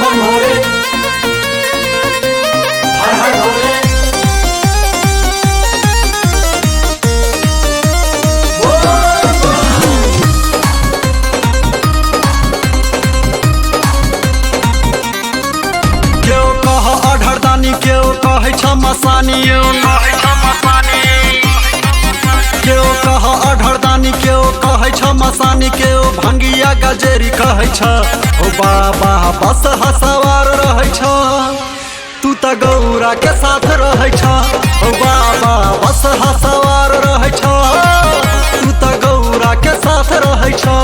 बम भोले हर हर भोले केओ कह अढ़रदानी केओ कहे छ मसानी केओ कह अढ़रदानी केओ कहे छ मसानी केओ भंगिया गजेरी कहे छ ओ बाबा बस हसवार रहे छ तू त गौरा के साथ रहे छ ओ बाबा बस हसवार रहे छ तू त गौरा के साथ रहे छ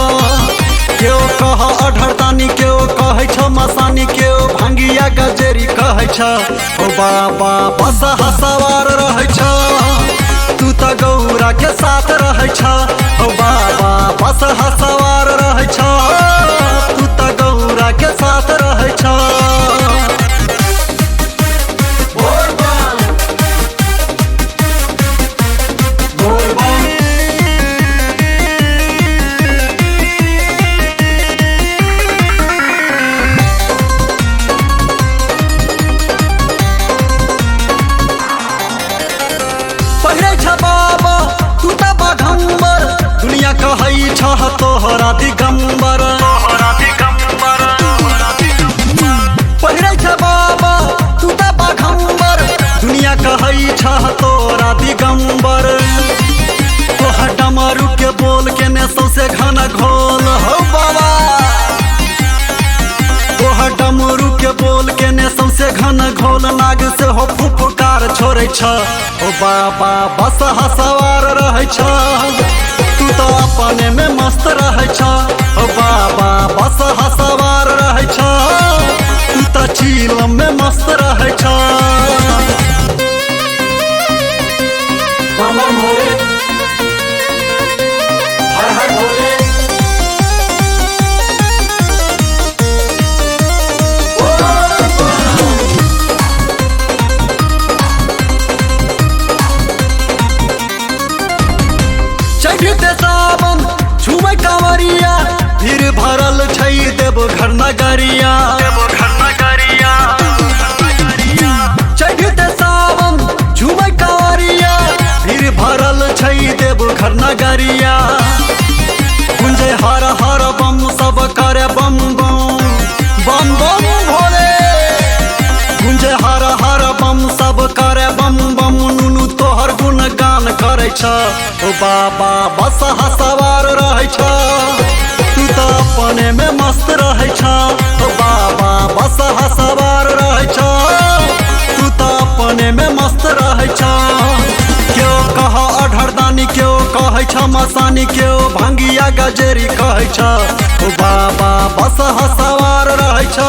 केओ कह अढ़रदानी केओ कहे छ मसानी केओ भंगिया गजेरी कहे छ ओ बाबा बस हसवार रहे छ तू त गौरा के साथ रहे छ ओ बाबा बस हसवार रहे छ तू त गौरा के साथ रहे छ बोल बम बोल बम पहिरे छ बाबा तू त बाघंबर दुनिया कहै छ तोहरा दिगंबर पहिरे छ बाबा तू त बाघंबर दुनिया कहै छ तोहरा दिगंबर तोहर डमरू के बोल के ने सौसे घना घोल हो बाबा तोहर डमरू के बोल के ने सौसे घन घोल नाग से हो फुफकार छोड़े छ ओ बाबा बस हसवार रहे छ तू तो अपने में मस्त रहे छ ओ बाबा बस हसवार रहे छ तू तो चीलम में मस्त रहे छ बम बम भोले हर हर भोले चढ़ते सावन झूमे कांवरिया फिर भरल छै देव घर नगरिया चढ़ते सावन झूमे कांवरिया फिर भरल छै देव घर नगरिया गुंजे हर हर बम सब करे बम बम बम बम भोले गुंजे हर हर बम सब करे बम बम नुनु तोहर गुणगान करे छ ओ बाबा बस हसवार रहे छ तू तो अपने में मस्त रहे छ ओ बाबा बस हसवार रहे छ तू तो अपने में मस्त रहे छ क्यों कह अढ़रदानी क्यों कहे छ मसानी क्यों भंगिया गजेरी कहे छ ओ बाबा बस हसवार रहे छ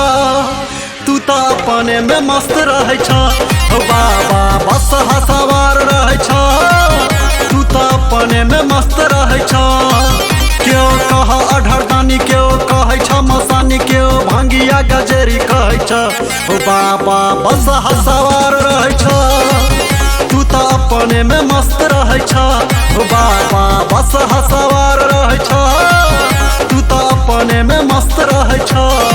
तू तो अपने में मस्त रहे छ ओ बाबा बस हसवार रहे छ तू तो अपने में मस्त रहे छ क्यों कह अढ़रदानी क्यों कहे छ मसानी क्यों भंगिया गजेरी कहे छ ओ बाबा बस हसवार रहे छ तू तो अपने में मस्त रहे छ ओ बाबा बस हसवार रहे छ तू तो अपने में मस्त रहे छ।